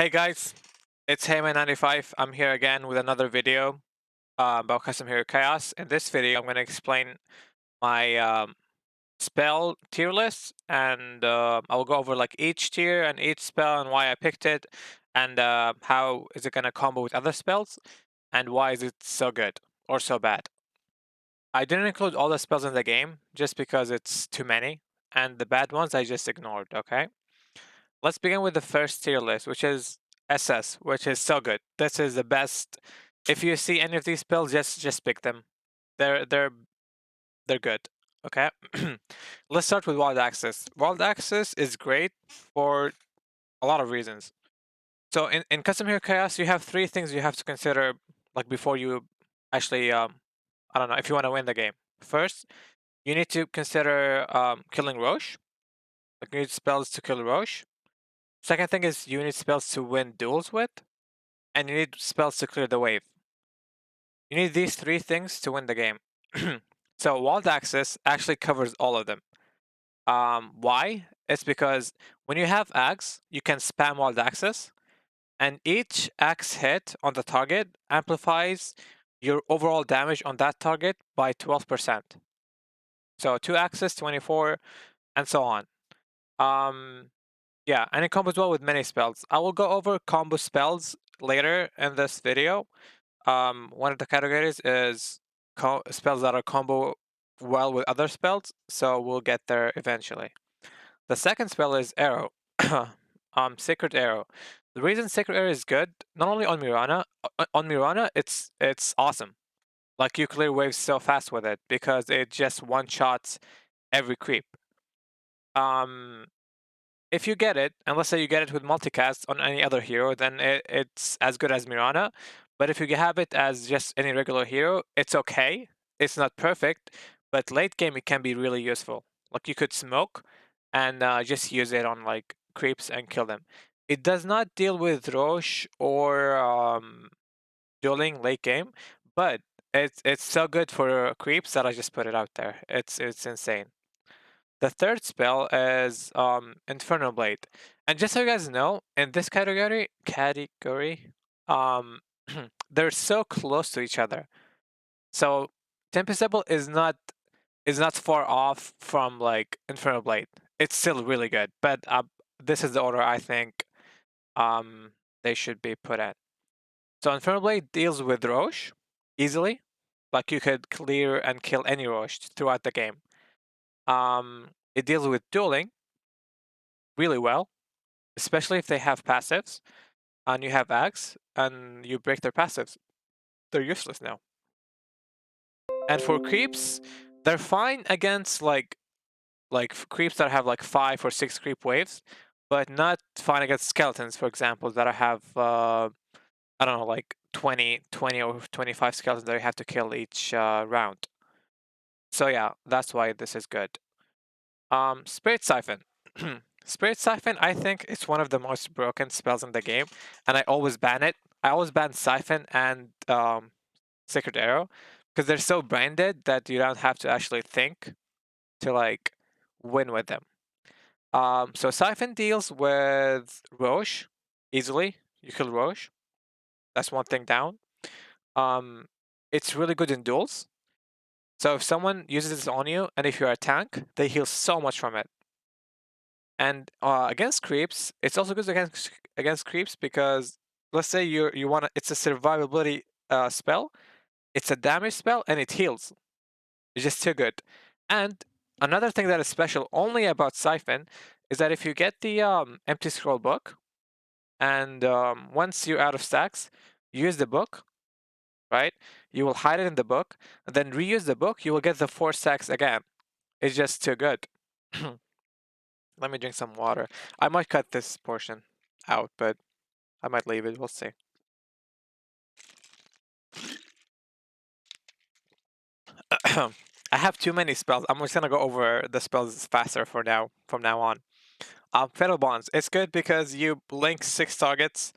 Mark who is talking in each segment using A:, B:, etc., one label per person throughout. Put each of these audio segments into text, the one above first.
A: Hey guys, it's Heyman95. I'm here again with another video about Custom Hero Chaos. In this video, I'm going to explain my spell tier list, and I will go over like each tier and each spell and why I picked it, and how is it going to combo with other spells, and why is it so good or so bad. I didn't include all the spells in the game just because it's too many, and the bad ones I just ignored, okay? Let's begin with the first tier list, which is SS, which is so good. This is the best. If you see any of these spells, just pick them. They're good. Okay. Let's start with Wild Access. Wild Access is great for a lot of reasons. So in Custom Hero Chaos, you have three things you have to consider like before you actually I don't know, if you want to win the game. First, you need to consider killing Roche. Like you need spells to kill Roche. Second thing is you need spells to win duels with, and you need spells to clear the wave. You need these three things to win the game. So Wild Access actually covers all of them. Why? It's because when you have Axe, you can spam Wild Access, and each Axe hit on the target amplifies your overall damage on that target by 12%. So 2 Axes, 24, and so on. Yeah, and it combos well with many spells. I will go over combo spells later in this video. One of the categories is spells that are combo well with other spells, so we'll get there eventually. The second spell is Arrow. Sacred Arrow. The reason Sacred Arrow is good, not only on Mirana, it's awesome. Like you clear waves so fast with it because it just one-shots every creep. If you get it, and let's say you get it with multicast on any other hero, then it's as good as Mirana. But if you have it as just any regular hero, it's okay. It's not perfect, but late game it can be really useful. Like you could smoke and just use it on like creeps and kill them. It does not deal with Roche or dueling late game, but it's so good for creeps that I just put it out there. It's insane. The third spell is Inferno Blade. And just so you guys know, in this category, um, they're so close to each other. So Tempest Double is not far off from like Inferno Blade. It's still really good, but this is the order I think they should be put at. So Inferno Blade deals with Roche easily, like you could clear and kill any Roche throughout the game. It deals with dueling really well, especially if they have passives and you have Axe and you break their passives. They're useless now. And for creeps, they're fine against like creeps that have like 5 or 6 creep waves, but not fine against skeletons, for example, that have I don't know, like 20 or 25 skeletons that you have to kill each round. So yeah, that's why this is good. Spirit Siphon. Spirit Siphon, I think it's one of the most broken spells in the game, and I always ban it. I always ban Siphon and Sacred Arrow because they're so branded that you don't have to actually think to like win with them. So Siphon deals with Roche easily. You kill Roche. That's one thing down. It's really good in duels. So if someone uses this on you, and if you're a tank, they heal so much from it. And against creeps, it's also good against creeps because let's say you want to. It's a survivability spell. It's a damage spell and it heals. It's just too good. And another thing that is special only about Siphon is that if you get the empty scroll book, and once you're out of stacks, use the book, right? You will hide it in the book, and then reuse the book. You will get the 4 stacks again. It's just too good. Let me drink some water. I might cut this portion out, but I might leave it. We'll see. I have too many spells. I'm just gonna go over the spells faster for now. From now on. Fatal Bonds. It's good because you blink 6 targets.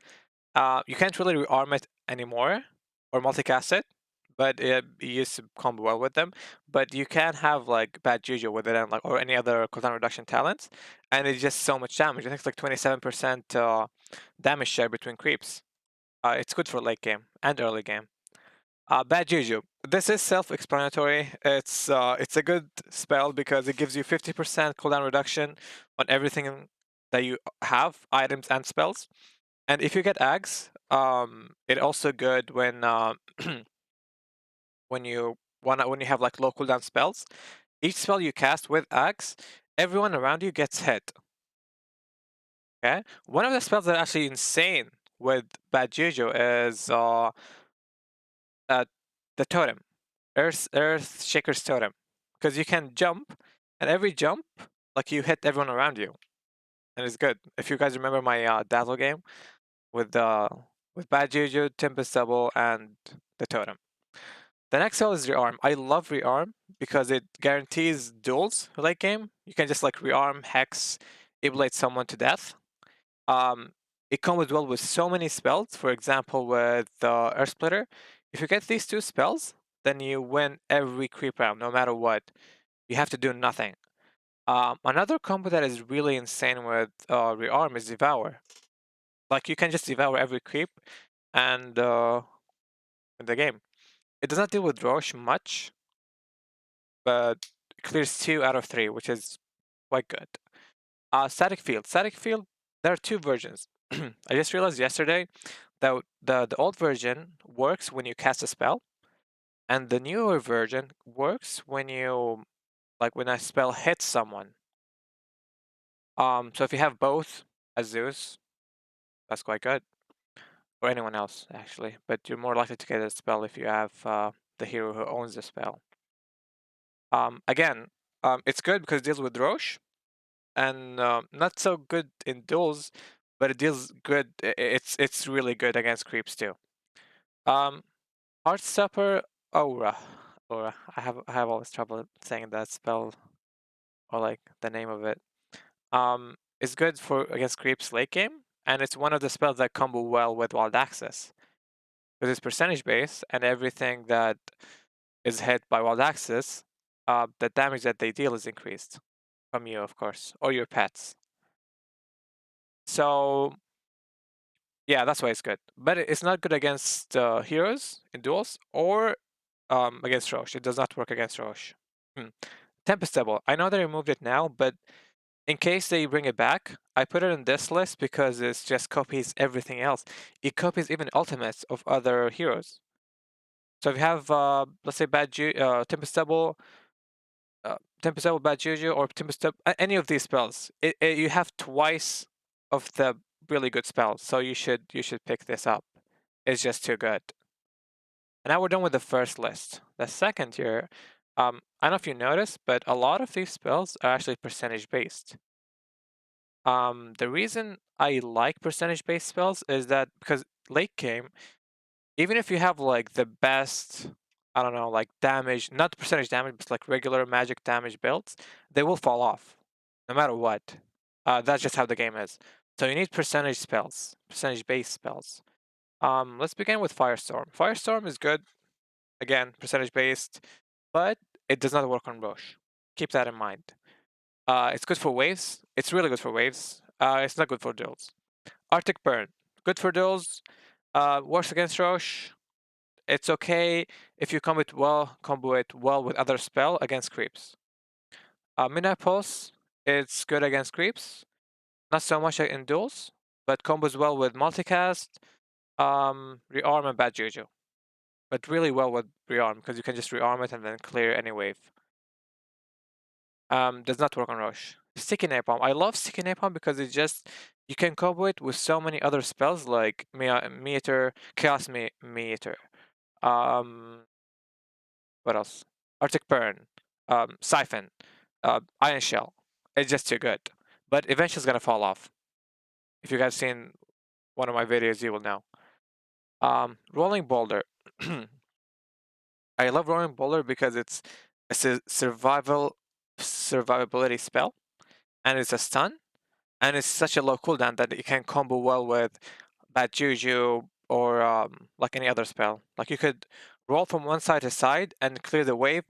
A: You can't really rearm it anymore or multicast it, but it used to combo well with them. But you can have like bad juju with it, and like or any other cooldown reduction talents, and it's just so much damage. I think it's like 27% damage share between creeps. It's good for late game and early game. Bad Juju. This is self-explanatory. It's a good spell because it gives you 50% cooldown reduction on everything that you have, items and spells. And if you get Ags, it also good when when you when you have like low cooldown spells. Each spell you cast with Ags, everyone around you gets hit. Okay, one of the spells that are actually insane with Bad Juju is uh the totem. Earth Shaker's Totem. Because you can jump, and every jump, like you hit everyone around you. And it's good. If you guys remember my Dazzle game with Bad Juju, Tempest Double, and the Totem. The next spell is Rearm. I love Rearm because it guarantees duels late game. You can just like Rearm, Hex, Iblate someone to death. Um, it combos well with so many spells. For example, with Earth Splitter, if you get these two spells, then you win every creep round, no matter what. You have to do nothing. Another combo that is really insane with Rearm is Devour. Like you can just devour every creep and in the game. It does not deal with Roche much, but clears 2 out of 3, which is quite good. Static Field. Static Field, there are two versions. I just realized yesterday that the old version works when you cast a spell, and the newer version works when you like when a spell hits someone. So if you have both as Zeus, that's quite good. Or anyone else, actually. But you're more likely to get a spell if you have the hero who owns the spell. Again, it's good because it deals with Roche, and not so good in duels, but it deals good. It's really good against creeps too. Heartstopper Aura. Aura. I have always trouble saying that spell or like the name of it. It's good for against creeps late game, and it's one of the spells that combo well with Wild Access. Because it's percentage based, and everything that is hit by Wild Access, the damage that they deal is increased from you, of course, or your pets. So yeah, that's why it's good. But it's not good against heroes in duels or against Roche. It does not work against Roche. Tempest Double. I know they removed it now, but in case they bring it back, I put it in this list because it just copies everything else. It copies even ultimates of other heroes. So if you have, let's say, Tempest Double, Bad Juju, or Tempest Double, any of these spells, you have twice of the really good spells. So you should pick this up. It's just too good. And now we're done with the first list. The second here, I don't know if you noticed, but a lot of these spells are actually percentage based. The reason I like percentage based spells is that because late game, even if you have like the best, I don't know, like damage, not percentage damage, but like regular magic damage builds, they will fall off no matter what. That's just how the game is. So you need percentage spells, percentage based spells. Let's begin with Firestorm. Firestorm is good, again, percentage based, but it does not work on Roche. Keep that in mind. It's good for waves. It's really good for waves. It's not good for duels. Arctic Burn, good for duels. Works against Roche. It's okay if you combo it well with other spell against creeps. Midnight Pulse, it's good against creeps. Not so much in duels, but combos well with multicast, rearm, and bad juju. But really well with rearm because you can just rearm it and then clear any wave. Does not work on Roche. Sticky Napalm. I love Sticky Napalm because it's just you can combo it with so many other spells like Meter, Chaos Meter. What else? Arctic Burn, Siphon, Iron Shell. It's just too good. But eventually it's gonna fall off. If you guys seen one of my videos, you will know. Rolling Boulder. I love Rolling Boulder because it's a survivability spell, and it's a stun, and it's such a low cooldown that it can combo well with Bad Juju or like any other spell. Like you could Roll from one side to side and clear the wave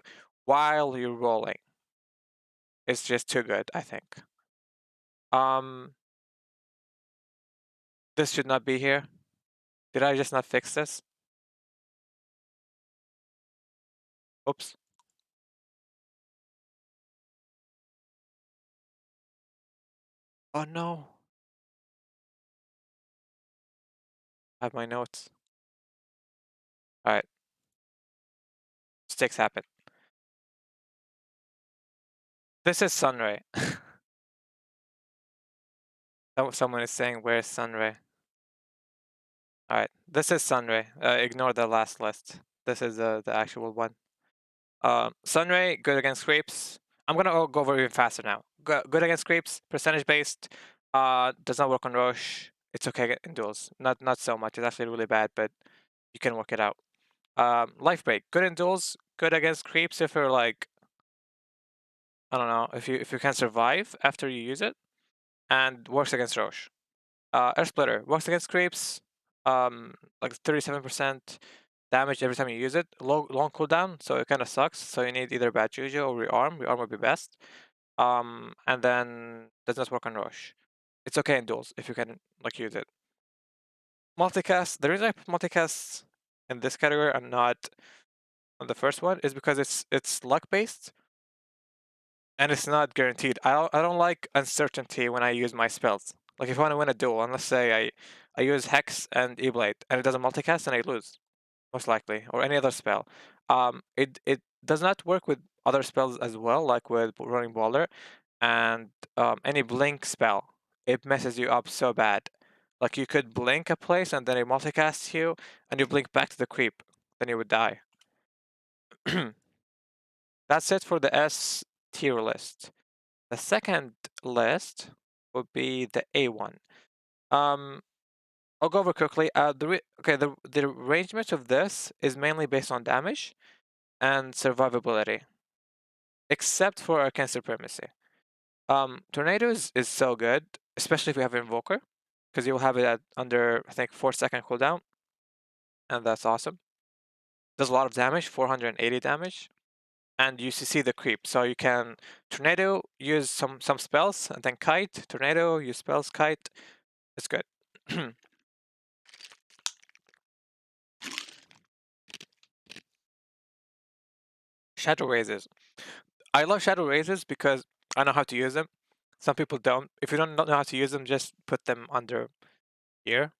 A: while you're rolling. It's just too good, I think. This should not be here. Did I just not fix this? Oops. Oh no. I have my notes. Alright. Mistakes happen. This is Sunray. Someone is saying, where's Sunray? Alright, this is Sunray. Ignore the last list. This is the actual one. Sunray, good against creeps. I'm gonna go over even faster now. Good against creeps, percentage based. Does not work on Roche. It's okay in duels. Not so much. It's actually really bad, but you can work it out. Life break, good in duels, good against creeps if you're like, I don't know, if you can survive after you use it, and works against Roche. Air Splitter works against creeps, like 37% damage every time you use it. Long cooldown, so it kind of sucks. So you need either Bad Juju or Rearm. Rearm would be best. And then does not work on Roche. It's okay in duels if you can like use it. Multicast. The reason I put multicast in this category and not on the first one is because it's luck based and it's not guaranteed. I don't like uncertainty when I use my spells. Like if I want to win a duel, and let's say I use Hex and E-Blade and it doesn't multicast and I lose, most likely, or any other spell. It does not work with other spells as well, like with running Boulder and any blink spell. It messes you up so bad. Like you could blink a place and then it multicasts you and you blink back to the creep, then you would die. That's it for the S tier list. The second list would be the A one. I'll go over quickly. The arrangement of this is mainly based on damage and survivability, except for Arcane Supremacy. Tornadoes is so good, especially if you have Invoker, because you'll have it at under, I think, 4-second cooldown, and that's awesome. Does a lot of damage, 480 damage, and you see the creep. So you can Tornado, use some spells, and then Kite, Tornado, use spells, Kite. It's good. Shadow Razors. I love Shadow Razors because I know how to use them. Some people don't. If you don't know how to use them, just put them under here.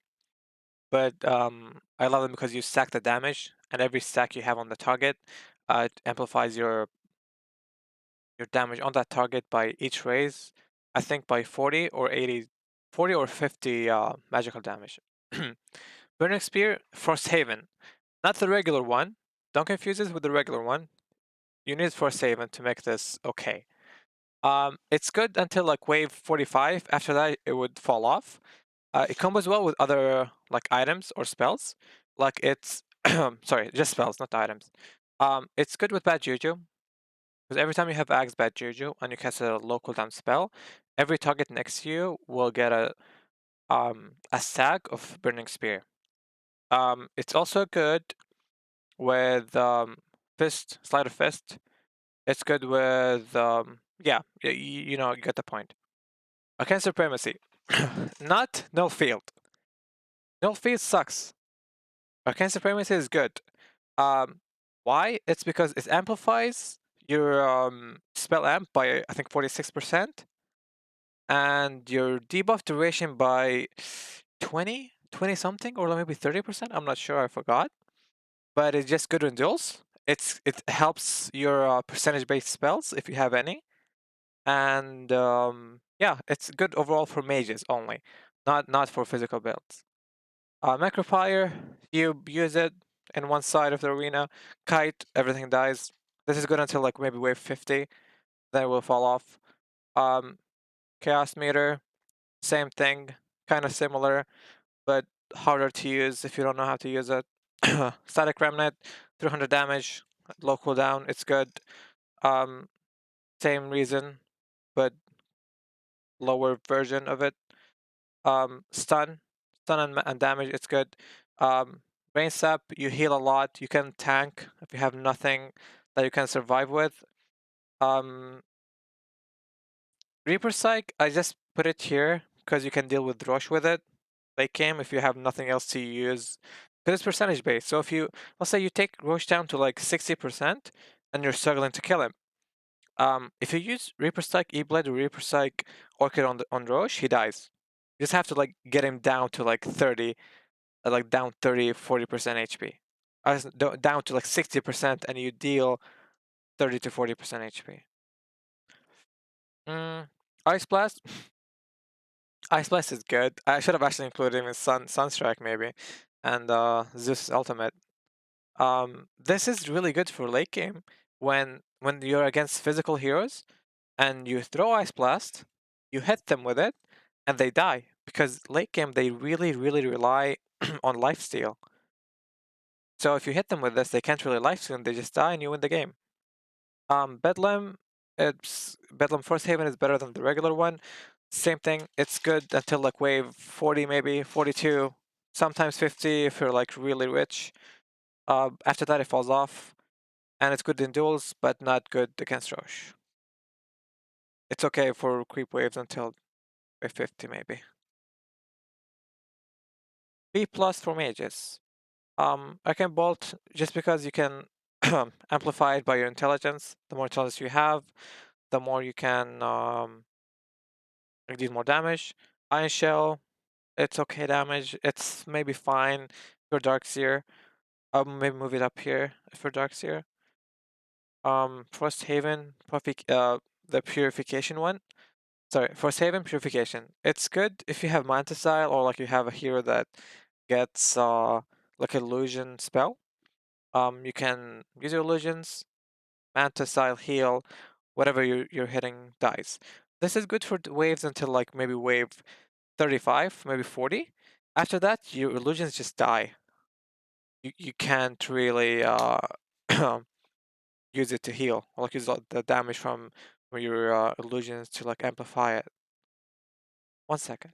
A: But I love them because you stack the damage, and every stack you have on the target, it amplifies your damage on that target by each raise. I think by 40 or 80, 40 or 50 magical damage. Burning Spear, Frost Haven, not the regular one. Don't confuse this with the regular one. You need Frost Haven to make this okay. It's good until like wave 45. After that, it would fall off. It combos well with other like items or spells. Like it's sorry, just spells, not items. It's good with Bad Juju because every time you have Axe Bad Juju and you cast a low cooldown spell, every target next to you will get a stack of Burning Spear. It's also good with Fist, Sleight of Fist. It's good with yeah, you know, you get the point. Arcane Supremacy. Not Null Field. Null Field sucks. Arcane Supremacy is good. Why? It's because it amplifies your spell amp by I think 46%, and your debuff duration by 20 something, or maybe 30%. I'm not sure. I forgot. But it's just good in duels. It helps your percentage based spells if you have any, and yeah, it's good overall for mages only, not for physical builds. Macropire, you use it in one side of the arena. Kite, everything dies. This is good until like maybe wave 50, then it will fall off. Chaos Meter, same thing, kind of similar, but harder to use if you don't know how to use it. Static Remnant, 300 damage, low cooldown, it's good. Same reason, but lower version of it. Stun and damage, it's good. Brain Sap, you heal a lot. You can tank if you have nothing that you can survive with. Reaper Psych, I just put it here because you can deal with Rush with it. Late game if you have nothing else to use. Because it's percentage based. So if you, let's say you take Rush down to like 60% and you're struggling to kill him. If you use Reaper Psych, E-Blade, or Reaper Psych Orchid on Roche, he dies. You just have to like get him down to like 30, like down 30, 40% HP. Down to like 60% and you deal 30 to 40% HP. Ice Blast. Ice Blast is good. I should have actually included him in Sunstrike maybe. And Zeus Ultimate. This is really good for late game when you're against physical heroes and you throw Ice Blast, you hit them with it, and they die. Because late game they really, really rely on lifesteal. So if you hit them with this, they can't really lifesteal and they just die and you win the game. Bedlam, Bedlam First Haven is better than the regular one. Same thing, it's good until like wave 40 maybe, 42, sometimes 50 if you're like really rich. After that it falls off, and it's good in duels, but not good against Roche. It's okay for creep waves until wave 50 maybe. B plus for mages. Arcane Bolt, just because you can amplify it by your intelligence. The more intelligence you have, the more you can deal more damage. Iron Shell, it's okay damage. It's maybe fine for Dark Seer. I'll maybe move it up here for Dark Seer. Frost Haven, the Purification one. Sorry, Frost Haven Purification. It's good if you have Manta Style or like you have a hero that gets like illusion spell. You can use your illusions, Manta Style heal, whatever you're hitting dies. This is good for waves until like maybe wave 35, maybe 40. After that, your illusions just die. You can't really use it to heal, or like use the damage from your illusions to like amplify it. 1 second.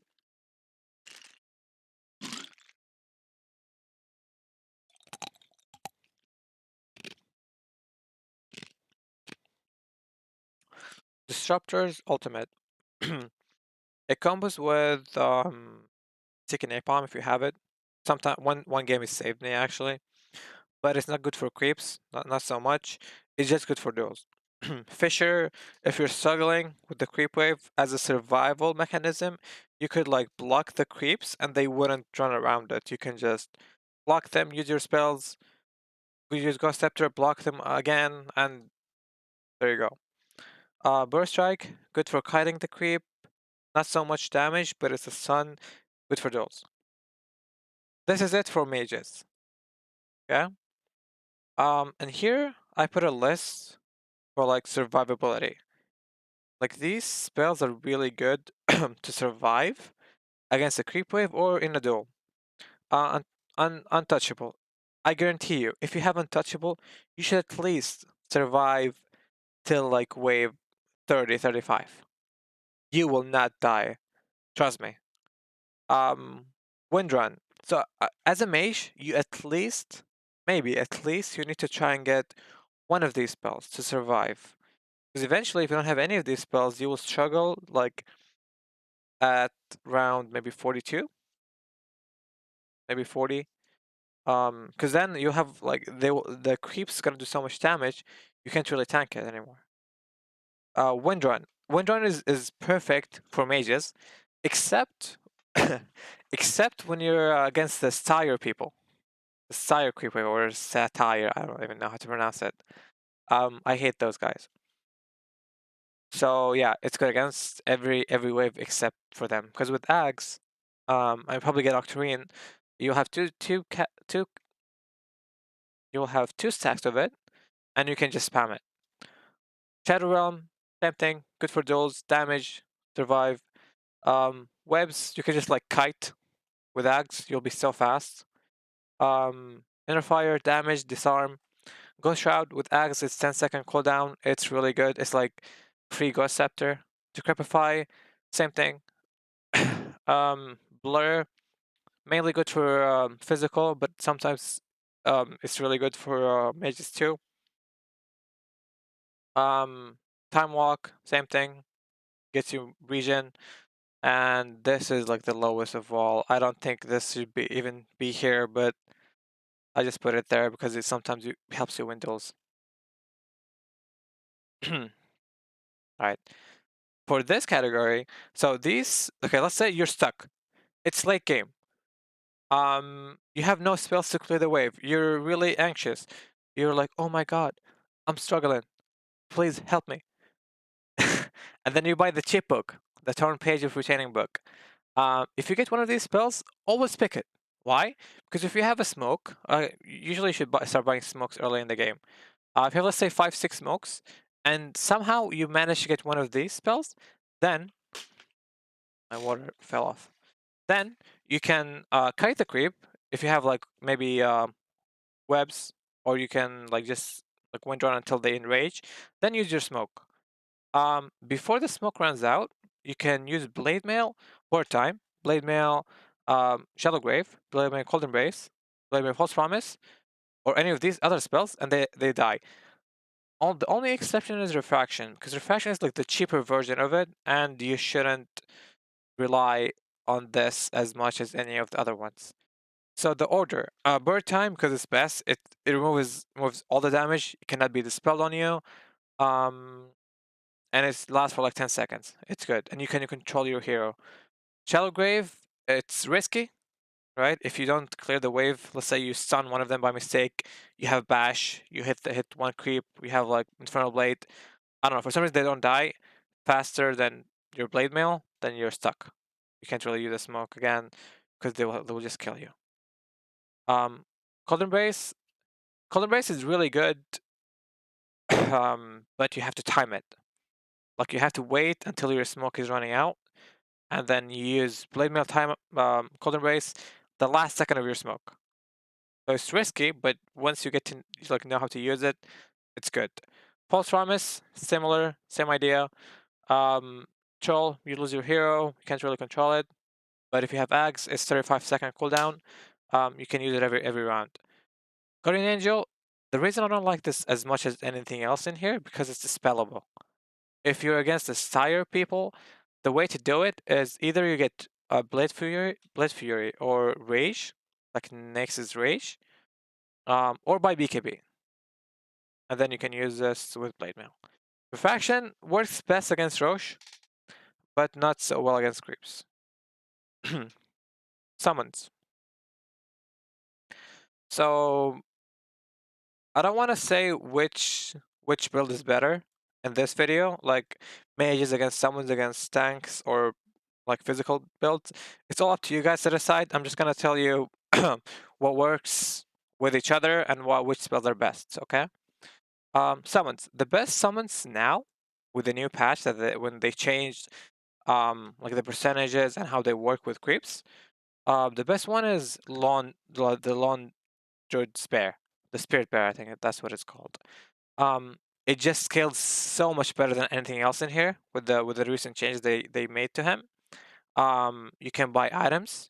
A: Disruptor's ultimate. It combos with taking Napalm if you have it. Sometimes one game is saved me actually, but it's not good for creeps. Not so much. It's just good for duels. Fisher, if you're struggling with the creep wave as a survival mechanism, you could like block the creeps and they wouldn't run around it. You can just block them, use your spells, you use Ghost Scepter, block them again, and there you go. Burst Strike, good for kiting the creep. Not so much damage, but it's a stun, good for duels. This is it for mages. Okay. And here I put a list for like survivability. Like these spells are really good to survive against a creep wave or in a duel. Untouchable. I guarantee you, if you have untouchable, you should at least survive till like wave 30, 35. You will not die. Trust me. Wind run. So as a mage, you at least, maybe at least, you need to try and get one of these spells to survive. Because eventually, if you don't have any of these spells, you will struggle like at round maybe 42, maybe 40. Because then you have like the creep's gonna do so much damage, you can't really tank it anymore. Wind run. Wind run is perfect for mages, except except when you're against the Styre people. The Styre creeper or Satire, I don't even know how to pronounce it. I hate those guys. So yeah, it's good against every wave except for them. Because with Ags, I probably get Octarine. You'll have you'll have 2 stacks of it, and you can just spam it. Shadow Realm, same thing, good for duels, damage, survive. Webs, you can just like kite with Ags, you'll be so fast. Inner Fire, damage, disarm. Ghost Shroud with Ags, it's 10-second cooldown, it's really good. It's like free Ghost Scepter. Decrepify, same thing. Blur, Mainly good for physical, but sometimes it's really good for mages too. Time Walk, same thing, gets you regen, and this is like the lowest of all. I don't think this should be even be here, but I just put it there because it sometimes helps you win duels. All right. For this category, so these, okay, let's say you're stuck. It's late game. You have no spells to clear the wave. You're really anxious. You're like, oh my god, I'm struggling. Please help me. And then you buy the chip book, the torn page of retaining book. If you get one of these spells, always pick it. Why? Because if you have a smoke, usually you should start buying smokes early in the game. If you have, let's say, 5, 6 smokes, and somehow you manage to get one of these spells, then my water fell off. Then you can kite the creep if you have like maybe webs, or you can like just like wind run until they enrage. Then use your smoke. Before the smoke runs out, you can use blade mail, board time, blade mail, shadow grave, blade mail, cold embrace, blade mail, false promise, or any of these other spells, and they die. The only exception is refraction, because refraction is like the cheaper version of it, and you shouldn't rely on this as much as any of the other ones. So the order, bird time, because it's best, it removes all the damage. It cannot be dispelled on you. And it lasts for like 10 seconds. It's good, and you can control your hero. Shallow grave, it's risky, right? If you don't clear the wave, let's say you stun one of them by mistake, you have bash, you hit one creep, you have like infernal blade. I don't know, for some reason they don't die faster than your blade mail, then you're stuck. You can't really use a smoke again because they will just kill you. Cold Embrace. Cold Embrace is really good, but you have to time it. Like you have to wait until your smoke is running out, and then you use Blade Mail time Cold Embrace the last second of your smoke. So it's risky, but once you get to like know how to use it, it's good. Pulse Promise, similar, same idea. Troll, you lose your hero, you can't really control it. But if you have Ags, it's 35-second cooldown. You can use it every round. Guardian Angel, the reason I don't like this as much as anything else in here, because it's dispellable. If you're against the Sire people, the way to do it is either you get a Blade Fury, or Rage, like Nexus Rage, or by BKB. And then you can use this with Blade Mail. Refraction works best against Roche, but not so well against creeps. Summons. So I don't want to say which build is better in this video, like mages against summons against tanks, or like physical builds. It's all up to you guys to decide. I'm just gonna tell you what works with each other and which spells are best. Okay. Summons. The best summons now with the new patch when they changed like the percentages and how they work with creeps. The best one is the Lawn Druid Spare, the Spirit Bear. I think that's what it's called. It just scales so much better than anything else in here with the recent changes they made to him. You can buy items.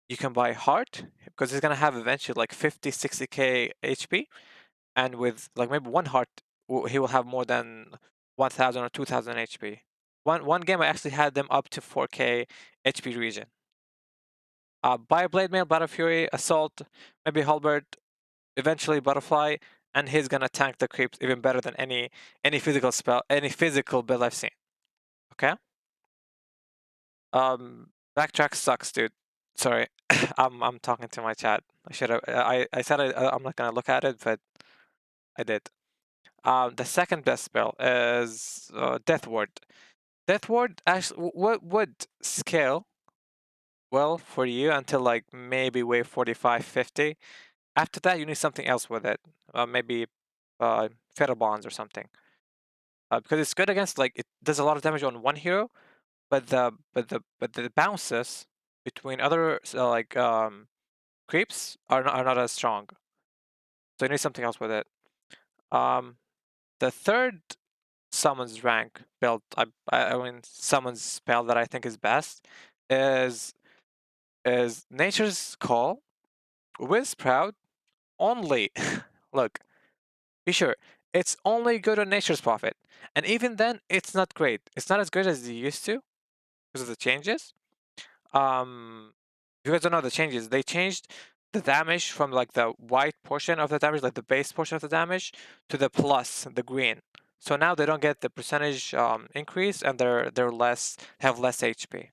A: You can buy heart because he's gonna have eventually like 50, 60k HP, and with like maybe one heart, he will have more than 1,000 or 2,000 HP. One game I actually had them up to 4k HP region. Buy Blade Mail, Battle Fury, Assault, maybe Halberd, eventually Butterfly, and he's gonna tank the creeps even better than any physical spell, any physical build I've seen. Okay. Backtrack sucks, dude. Sorry, I'm talking to my chat. I should have. I said I'm not gonna look at it, but I did. The second best spell is Death Ward. Death Ward actually would scale well for you until like maybe wave 45, 50. After that, you need something else with it. Maybe Fatal Bonds or something. Because it's good against, like, it does a lot of damage on one hero, but the bounces between other creeps are not as strong. So you need something else with it. The third summons rank build, I mean summons spell that I think is best is is Nature's Call, Whisprout, only. Look, be sure, it's only good on Nature's Prophet. And even then, it's not great. It's not as good as it used to because of the changes. You guys don't know the changes. They changed the damage from like the white portion of the damage, like the base portion of the damage, to the plus, the green. So now they don't get the percentage increase, and they're less have less HP.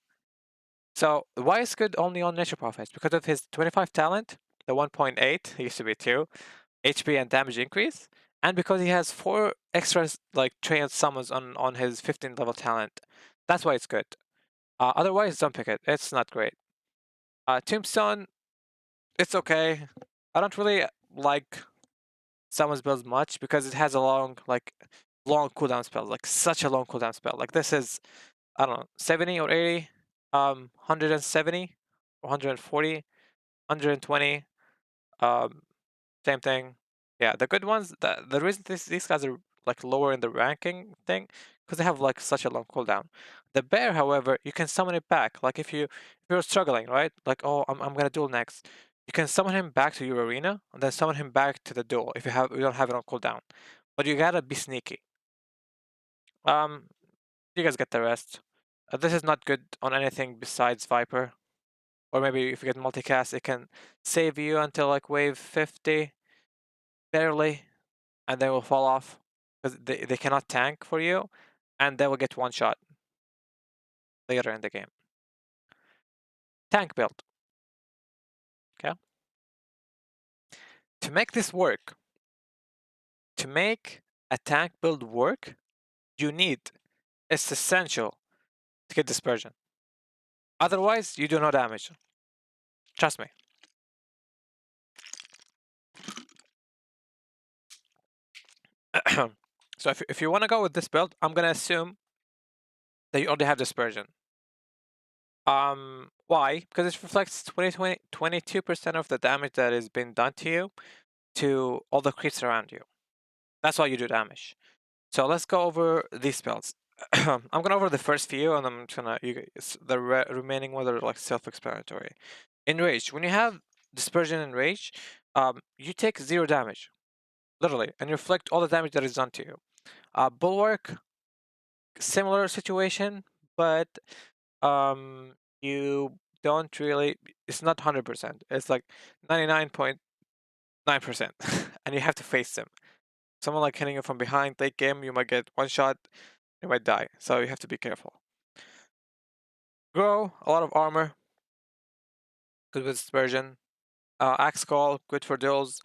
A: So why is good only on Nature Prophets? Because of his 25 talent, the 1.8 used to be 2 HP and damage increase, and because he has 4 extra like trained summons on his 15 level talent. That's why it's good. Otherwise, don't pick it. It's not great. Tombstone, it's okay. I don't really like summons builds much because it has a long cooldown spell, like such a long cooldown spell. Like this is, I don't know, 70 or 80, 170 or 140, 120, same thing. Yeah, the good ones, the reason these guys are like lower in the ranking thing, because they have like such a long cooldown. The bear, however, you can summon it back. Like if you're struggling, right? Like, oh, I'm gonna duel next. You can summon him back to your arena and then summon him back to the duel if you don't have it on cooldown. But you gotta be sneaky. Um, you guys get the rest. This is not good on anything besides Viper. Or maybe if you get multicast, it can save you until like wave 50, barely, and they will fall off because they cannot tank for you, and they will get one shot later in the game. Tank build. Okay. To make this work, to make a tank build work, you need, it's essential to get dispersion. Otherwise, you do no damage. Trust me. So if you want to go with this build, I'm gonna assume that you already have dispersion. Why? Because it reflects 22% of the damage that is being done to you to all the creeps around you. That's why you do damage. So let's go over these spells. I'm gonna over the first few, and I'm gonna the remaining ones are like self-explanatory. Enrage. When you have dispersion and rage, you take 0 damage, literally, and you reflect all the damage that is done to you. Bulwark, similar situation, but you don't really. It's not 100%. It's like 99.9%, and you have to face them. Someone like hitting you from behind, late game, you might get one shot, you might die. So you have to be careful. Grow, a lot of armor, good with dispersion. Axe Call, good for duels.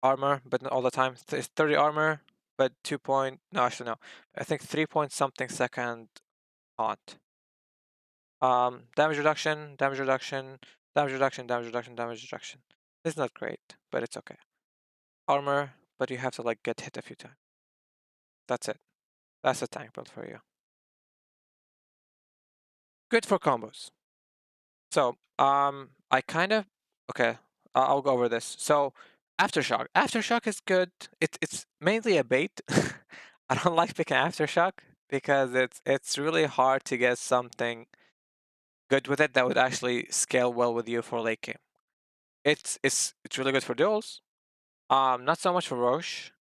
A: Armor, but not all the time. It's 30 armor, but 2 point. No, actually, no. I think 3 point something second haunt. Damage reduction, damage reduction, damage reduction, damage reduction, damage reduction. It's not great, but it's okay. Armor, but you have to like get hit a few times. That's it. That's a tank build for you. Good for combos. So, I kind of okay. I'll go over this. So, Aftershock. Aftershock is good. It's mainly a bait. I don't like picking Aftershock because it's really hard to get something good with it that would actually scale well with you for late game. It's really good for duels. Not so much for Roche.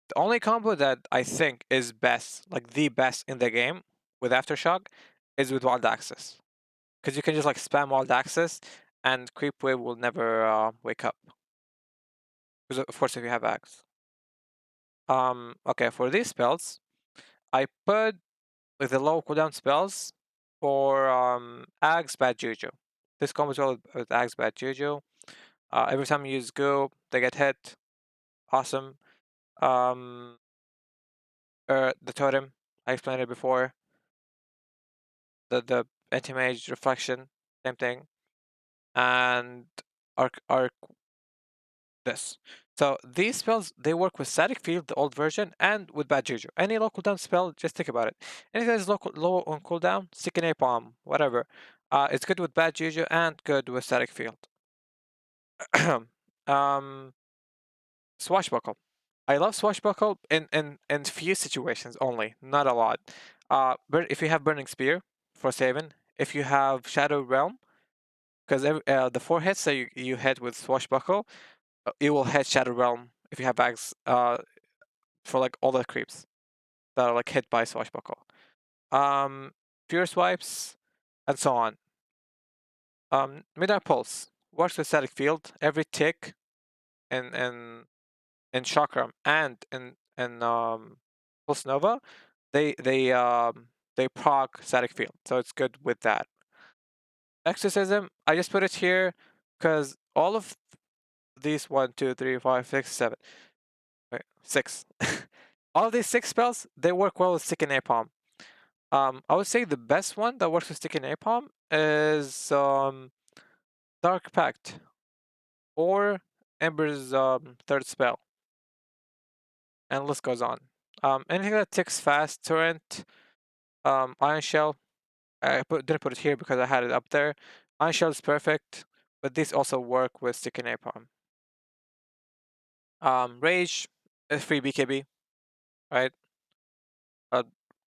A: The only combo that I think is best, like the best in the game with Aftershock, is with Wild Access. Because you can just like spam Wild Access and Creep Wave will never wake up. Because of course if you have Axe. Okay, for these spells, I put like the low cooldown spells for Axe Bad Juju. This combo is well with Axe Bad Juju. Every time you use Go, they get hit. Awesome. The totem, I explained it before. The anti-mage reflection, same thing. And arc this. So these spells, they work with Static Field, the old version, and with Bad Juju. Any low cooldown spell, just think about it. Anything that's low on cooldown, stick an Napalm, whatever. It's good with Bad Juju and good with Static Field. Swashbuckle. I love Swashbuckle in few situations only, not a lot. But if you have Burning Spear for saving, if you have Shadow Realm, because the 4 hits that you hit with Swashbuckle, it will hit Shadow Realm if you have bags for like all the creeps that are like hit by Swashbuckle. Pure Swipes, and so on. Mid-Eye Pulse works with Static Field. Every tick in Chakram and in Pulse Nova, they proc Static Field, so it's good with that. Exorcism, I just put it here because all of these 1, 2, 3, 5, 6, 7, wait, 6. All of these 6 spells, they work well with Sticky Napalm. I would say the best one that works with Sticky Napalm is Dark Pact or Ember's third spell, and the list goes on. Anything that ticks fast, Torrent, Iron Shell, didn't put it here because I had it up there. Iron Shell is perfect, but these also work with Sticky Napalm. Rage is free BKB, right?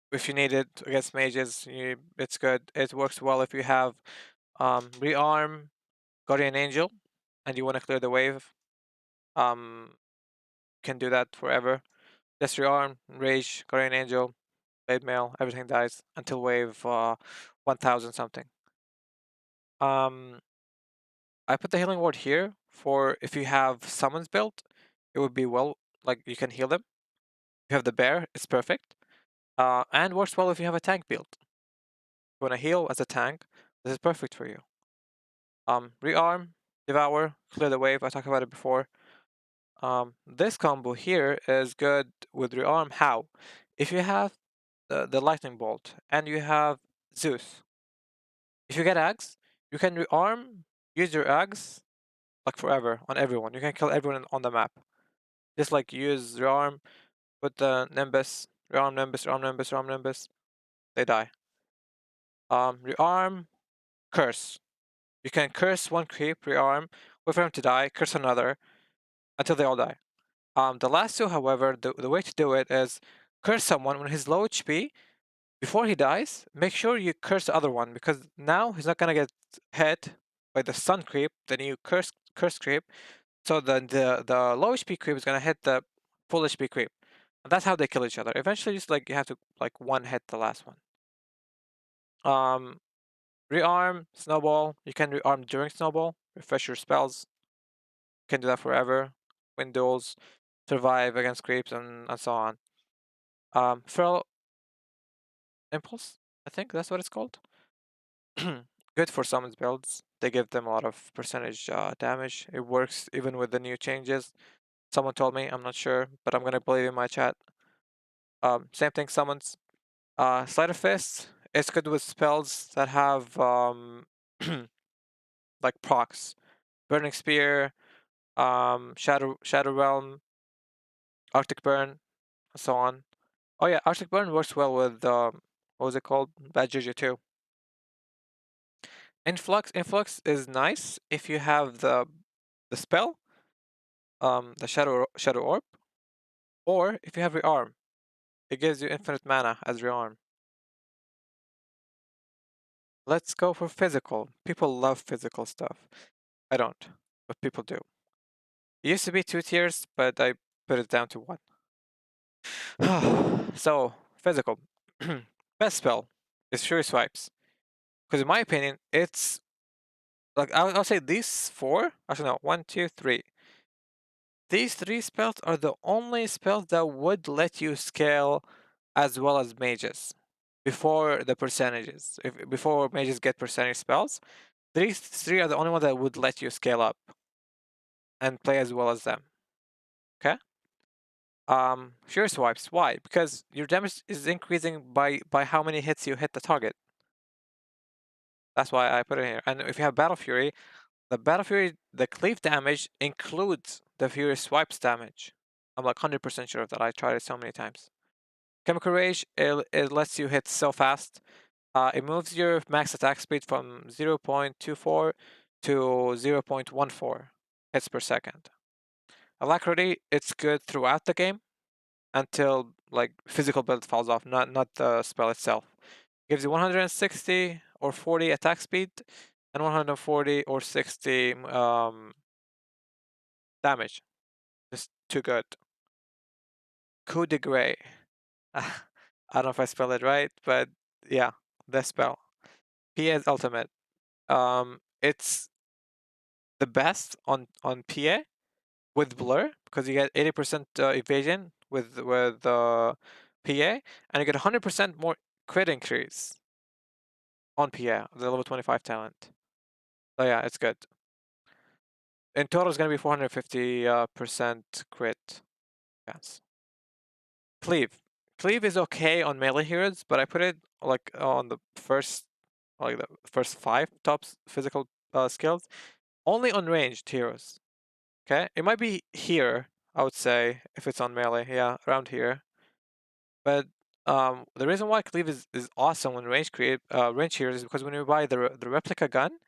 A: If you need it against mages, it's good. It works well if you have Rearm, Guardian Angel, and you want to clear the wave. Can do that forever. Just Rearm, Rage, Guardian Angel, Blade Mail, everything dies until wave 1000 something. I put the healing ward here for if you have summons built, it would be well, like you can heal them. If you have the bear, it's perfect. And works well if you have a tank build. If you want to heal as a tank, this is perfect for you. Rearm, Devour, Clear the Wave, I talked about it before. This combo here is good with Rearm. How? If you have the Lightning Bolt and you have Zeus, if you get Ags, you can Rearm, use your Ags like forever on everyone. You can kill everyone on the map. Just like use Rearm, put the Nimbus, Rearm Nimbus, Rearm Nimbus, Rearm Nimbus, they die. Rearm, Curse. You can curse one creep, Rearm, wait for him to die, curse another, until they all die. The last two, however, the way to do it is curse someone when he's low HP. Before he dies, make sure you curse the other one, because now he's not gonna get hit by the stun creep, the new curse creep. So the low HP creep is gonna hit the full HP creep. And that's how they kill each other. Eventually, just like you have to like one hit the last one. Rearm, Snowball. You can rearm during Snowball. Refresh your spells. You can do that forever. Win duels, survive against creeps, and so on. Feral Impulse, I think that's what it's called. Good for summons builds. They give them a lot of percentage damage. It works even with the new changes. Someone told me, I'm not sure, but I'm gonna believe in my chat. Same thing, summons. Sleight of Fist, it's good with spells that have like procs. Burning Spear, Shadow Realm, Arctic Burn, and so on. Oh yeah, Arctic Burn works well with what was it called? Bad Juju too. Influx is nice if you have the spell, the Shadow Orb, or if you have Rearm. It gives you infinite mana as Rearm. Let's go for physical. People love physical stuff. I don't, but people do. It used to be 2 tiers, but I put it down to 1. So, physical. Best spell is Fury Swipes. Because in my opinion, it's like I'll say these 4. Actually, no, 1, 2, 3. These 3 spells are the only spells that would let you scale as well as mages before the percentages. Before mages get percentage spells, these 3 are the only ones that would let you scale up and play as well as them. Okay. Fury Swipes. Why? Because your damage is increasing by how many hits you hit the target. That's why I put it here. And if you have Battle Fury, the cleave damage includes the Fury Swipes damage. I'm like 100% sure of that. I tried it so many times. Chemical Rage, it lets you hit so fast. It moves your max attack speed from 0.24 to 0.14 hits per second. Alacrity, it's good throughout the game until like physical build falls off, not the spell itself. Gives you 160 or 40 attack speed and 140 or 60 damage. Just too good. Coup de Grey. I don't know if I spelled it right, but yeah, the spell. PA is ultimate. It's the best on PA with blur because you get 80% evasion with PA, and you get 100% more crit increase on PA, the level 25 talent. So yeah, it's good. In total, it's gonna be 450% crit chance. Cleave. Cleave is okay on melee heroes, but I put it like on the first, like the first 5 top physical skills, only on ranged heroes. Okay, it might be here, I would say, if it's on melee, yeah, around here. But the reason why cleave is awesome when range heroes is because when you buy the replica gun,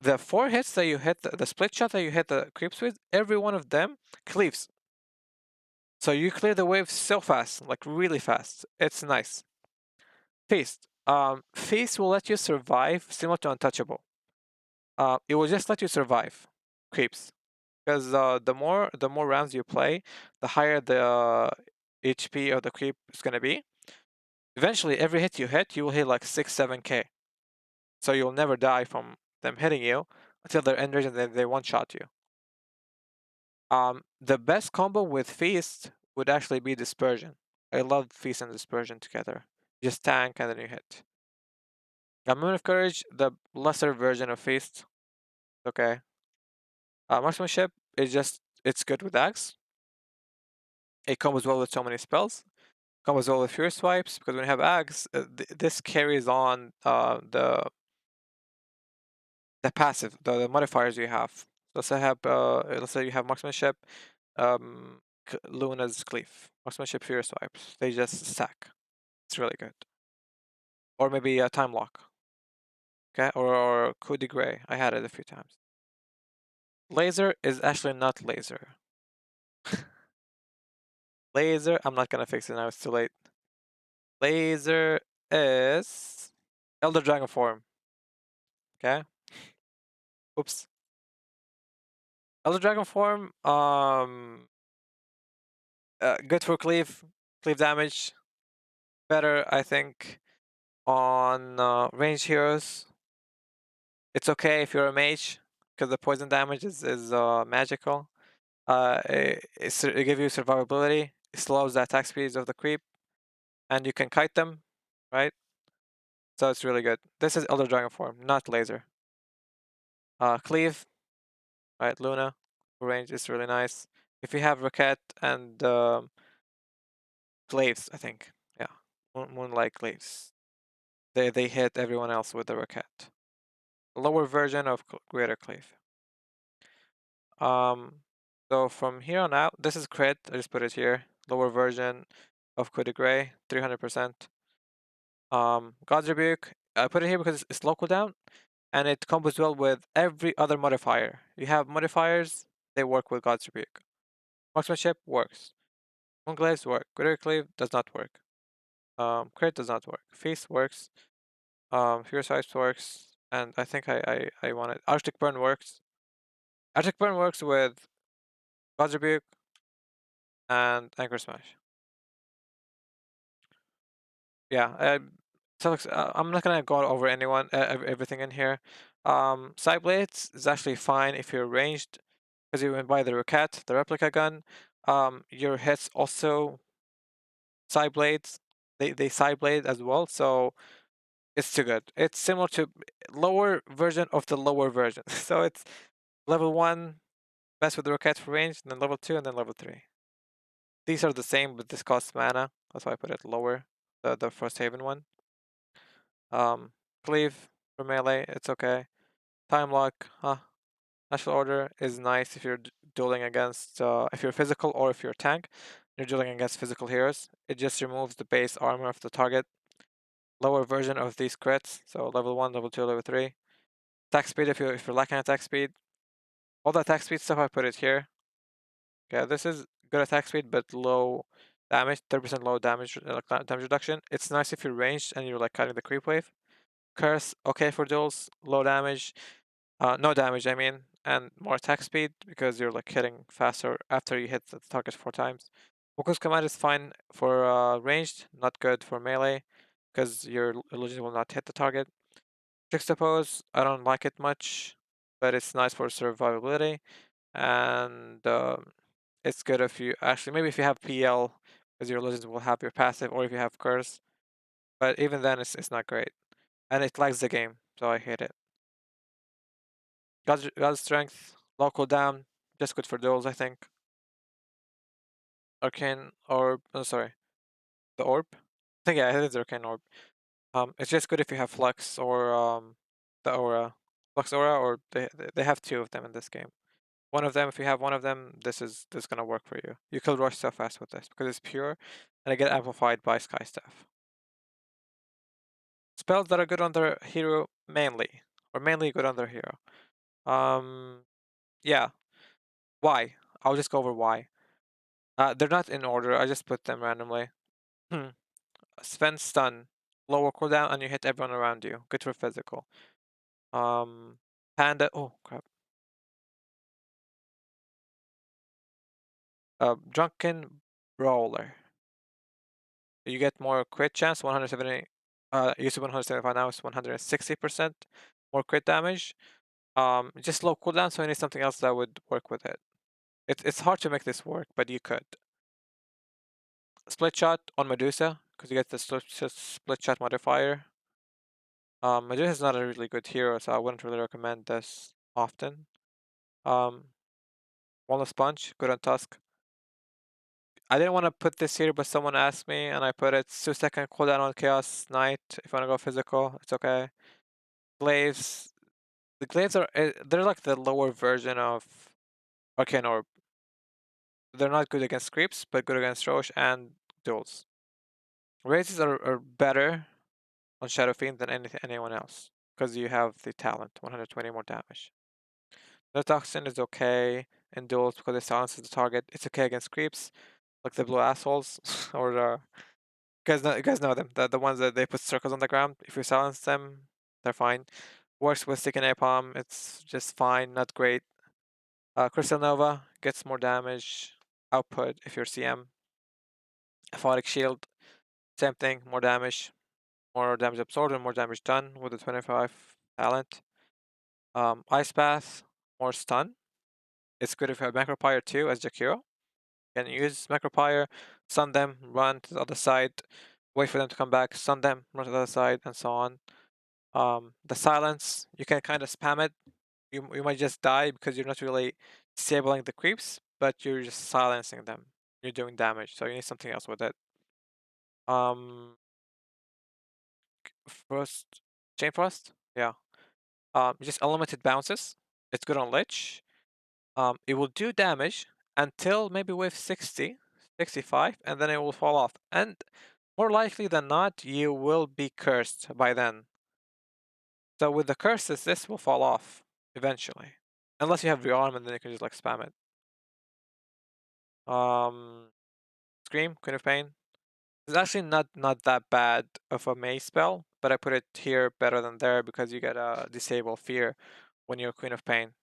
A: the 4 hits that you hit, the split shot that you hit the creeps with, every one of them cleaves. So you clear the wave so fast, like really fast. It's nice. Feast. Feast will let you survive, similar to Untouchable. It will just let you survive creeps, because the more rounds you play, the higher the HP of the creep is gonna be. Eventually, every hit you hit, you will hit like 6-7k. So you'll never die from them hitting you until they're end range and then they one shot you. The best combo with Feast would actually be Dispersion. I love Feast and Dispersion together. Just tank and then you hit. Moon of Courage, the lesser version of Feast. Okay. Marksmanship is just, it's good with Axe. It combos well with so many spells. Combos well with Fury Swipes, because when you have Axe, this carries on the passive, the modifiers you have. Let's say you have Marksmanship, Luna's Cleave. Marksmanship, Fury Swipes. They just stack. It's really good. Or maybe a Time Lock. Okay, or Coup de Grey. I had it a few times. Laser is actually not laser. Laser, I'm not gonna fix it now, it's too late. Laser is Elder Dragon form. Okay. Oops. Elder Dragon form, good for cleave damage. Better, I think, on ranged heroes. It's okay if you're a mage, because the poison damage is magical. It gives you survivability. It slows the attack speeds of the creep, and you can kite them, right? So it's really good. This is Elder Dragon form, not laser. Cleave, right? Luna, range is really nice. If you have Rocket and Glaives, I think, yeah, Moonlight Glaives, they hit everyone else with the Rocket. Lower version of Greater Cleave. So from here on out, this is crit. I just put it here. Lower version of Coup de Grey, 300%. God's Rebuke, I put it here because it's local down, and it combos well with every other modifier. You have modifiers, they work with God's Rebuke. Marksmanship works. Moonglaze work. Greater Cleave does not work. Crit does not work. Feast works. Fierce Swipes works. And I think I wanted Arctic Burn works. Arctic Burn works with God's Rebuke and Anchor Smash. Yeah, so I'm not gonna go over everything in here. Side Blades is actually fine if you're ranged, because you went by the Rocket, the replica gun. Your hits also side blades. They side blade as well, so it's too good. It's similar to lower version of the lower version. So it's level 1, best with the Rocket for range, and then level 2, and then level 3. These are the same, but this costs mana. That's why I put it lower, the First Haven one. Cleave for melee, it's okay. Time Lock, National Order is nice if you're dueling against, if you're physical or if you're tank. You're dueling against physical heroes. It just removes the base armor of the target. Lower version of these crits, so level 1, level 2, level 3. Attack speed if you're lacking attack speed. All the attack speed stuff I put it here. Okay, this is good attack speed but low damage, 30% low damage reduction. It's nice if you're ranged and you're like cutting the creep wave, Curse, okay for duels, low damage, no damage, I mean, and more attack speed because you're like hitting faster after you hit the target 4 times. Focus command is fine for ranged, not good for melee because your illusion will not hit the target. Juxtapose, I don't like it much, but it's nice for survivability, and it's good if you actually maybe if you have PL because your illusions will have your passive, or if you have curse. But even then, it's not great, and it lags the game, so I hate it. God strength, low cooldown, just good for duels, I think. Arcane orb, oh sorry, the orb. I think yeah, it is arcane orb. It's just good if you have flux or the aura, flux aura, or they have two of them in this game. One of them, if you have one of them, this is gonna work for you. You kill rush so fast with this because it's pure, and I get amplified by Sky Staff. Spells that are good on their hero mainly, or mainly good on their hero. Yeah. Why? I'll just go over why. They're not in order. I just put them randomly. Sven stun, lower cooldown, and you hit everyone around you. Good for physical. Panda. Oh crap. Drunken brawler. You get more crit chance. 170. Used to 175. Now it's 160% more crit damage. Just low cooldown, so you need something else that would work with it. It's hard to make this work, but you could. Split shot on Medusa because you get the split shot modifier. Medusa is not a really good hero, so I wouldn't really recommend this often. Um, Walnut Sponge, good on Tusk. I didn't want to put this here, but someone asked me, and I put it 2-second cooldown on Chaos Knight. If you want to go physical, it's okay. Glaives, the glaives are they're like the lower version of Arcane Orb. They're not good against creeps, but good against Roche and duels. Raises are better on Shadow Fiend than anyone else because you have the talent, 120 more damage. The Toxin is okay in duels because it silences the target. It's okay against creeps, like the blue assholes, or you guys know them, the ones that they put circles on the ground. If you silence them, they're fine. Works with Stick and Napalm, it's just fine, not great. Crystal Nova gets more damage output if you're CM. Aphotic Shield, same thing, more damage absorbed and more damage done with the 25 talent. Ice Bath, more stun. It's good if you have Macropyre too as Jakiro. You can use Macropyre, stun them, run to the other side, wait for them to come back, stun them, run to the other side, and so on. The silence, you can kind of spam it. You might just die because you're not really disabling the creeps, but you're just silencing them. You're doing damage, so you need something else with it. Frost, Chain Frost, yeah. Just unlimited bounces. It's good on Lich. It will do damage until maybe wave 60, 65, and then it will fall off. And more likely than not, you will be cursed by then. So with the curses, this will fall off eventually. Unless you have Rearm and then you can just like spam it. Scream, Queen of Pain. It's actually not that bad of a May spell, but I put it here better than there because you get a disable fear when you're Queen of Pain.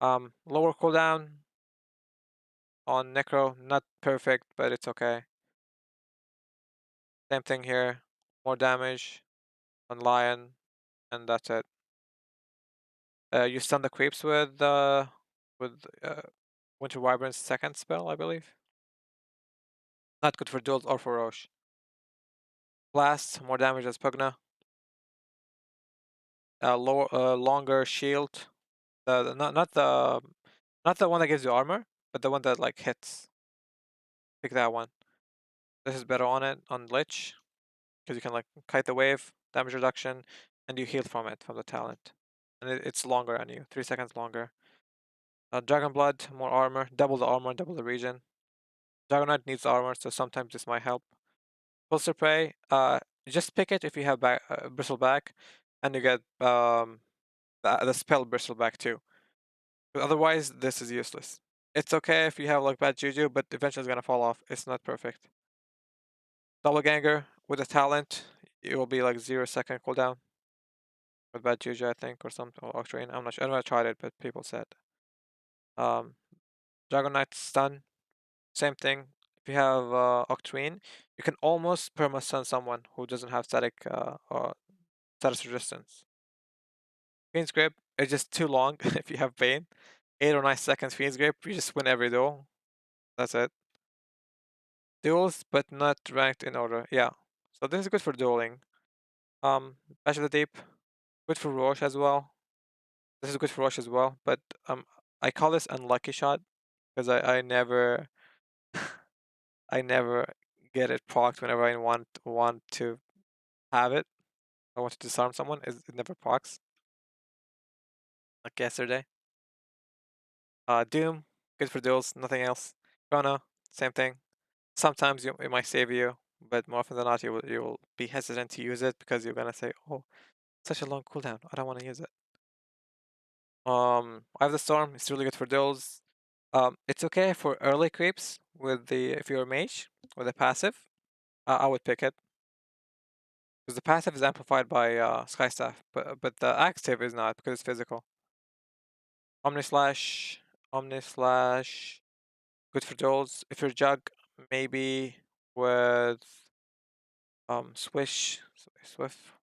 A: Lower cooldown on Necro, not perfect, but it's okay. Same thing here, more damage on Lion, and that's it. You stun the creeps with Winter Wyvern's second spell, I believe. Not good for duels or for Roche. Blast, more damage as Pugna. Longer shield. Not the one that gives you armor, but the one that like hits. Pick that one. This is better on it on Lich because you can like kite the wave, damage reduction, and you heal from it from the talent, and it's longer on you, 3 seconds longer. Dragon Blood, more armor, double the armor, double the region. Dragonite needs armor, so sometimes this might help. Pulsar Prey, just pick it if you have Bristleback, and you get the spell Bristleback too. But otherwise, this is useless. It's okay if you have like bad juju, but eventually it's gonna fall off. It's not perfect. Doppelganger with a talent, it will be like 0-second cooldown with bad juju, I think, or something, or Octarine. I'm not sure. I never tried it, but people said. Dragon Knight stun, same thing. If you have Octarine, you can almost perma-stun someone who doesn't have static or status resistance. Fiend's Grip is just too long if you have Bane. 8 or 9 seconds Fiend's Grip, you just win every duel. That's it. Duels, but not ranked in order. Yeah. So this is good for dueling. Bash of the Deep, good for Roche as well. This is good for Roche as well, but I call this unlucky shot because I never I never get it procced whenever I want to have it. I want to disarm someone. It never procs. Like yesterday. Doom, good for duels, nothing else. Chrono, same thing. Sometimes it might save you, but more often than not, you will be hesitant to use it because you're gonna say, "Oh, such a long cooldown. I don't want to use it." I have the Storm. It's really good for duels. It's okay for early creeps with the if you're a mage with a passive. I would pick it because the passive is amplified by Sky Staff, but the active is not because it's physical. Omni Slash, Omni Slash, good for duels. If you're Jug, maybe with Swift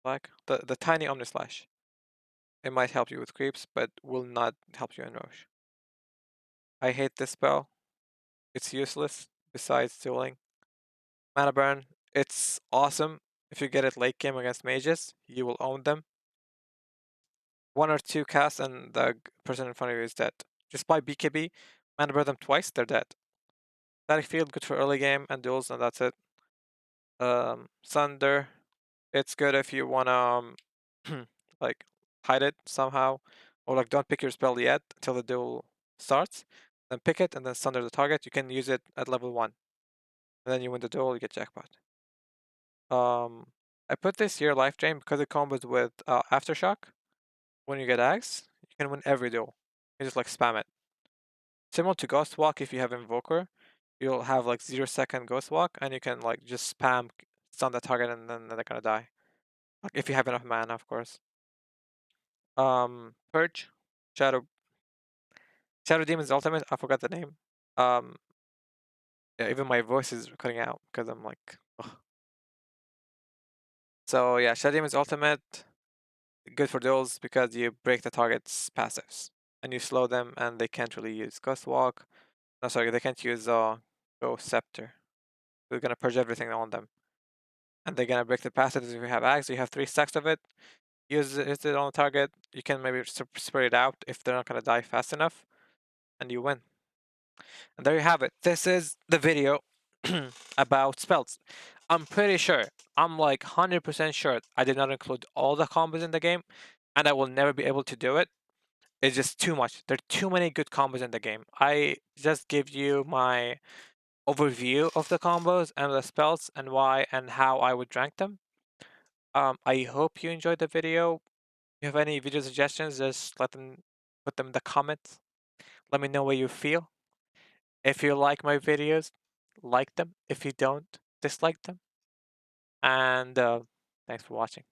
A: Black, the tiny Omni Slash. It might help you with creeps, but will not help you in Roche. I hate this spell. It's useless besides dueling. Mana Burn, it's awesome. If you get it late game against mages, you will own them. 1 or 2 casts and the person in front of you is dead. Just buy BKB, Mana Burn them twice, they're dead. Static Field, good for early game and duels, and that's it. Thunder, it's good if you wanna like hide it somehow, or like don't pick your spell yet until the duel starts. Then pick it and then Thunder the target. You can use it at level 1. And then you win the duel, you get jackpot. I put this here life drain because it combos with Aftershock. When you get Axe, you can win every duel. You just like spam it. Similar to Ghost Walk, if you have Invoker, you'll have like 0-second Ghost Walk, and you can like just spam stun the target, and then they're gonna die. Like if you have enough mana, of course. Purge, Shadow Demon's ultimate. I forgot the name. Yeah, even my voice is cutting out because I'm like, ugh. So yeah, Shadow Demon's ultimate, good for duels because you break the target's passives and you slow them, and they can't really use Ghost Walk. No, sorry, they can't use Ghost Scepter. We're gonna purge everything on them, and they're gonna break the passives. If you have Axe, you have 3 stacks of it. Use it on the target. You can maybe spread it out if they're not gonna die fast enough, and you win. And there you have it. This is the video about spells. I'm pretty sure, I'm like 100% sure I did not include all the combos in the game, and I will never be able to do it. It's just too much. There are too many good combos in the game. I just give you my overview of the combos and the spells and why and how I would rank them. I hope you enjoyed the video. If you have any video suggestions, just put them in the comments. Let me know what you feel. If you like my videos, like them. If you don't, dislike them. And thanks for watching.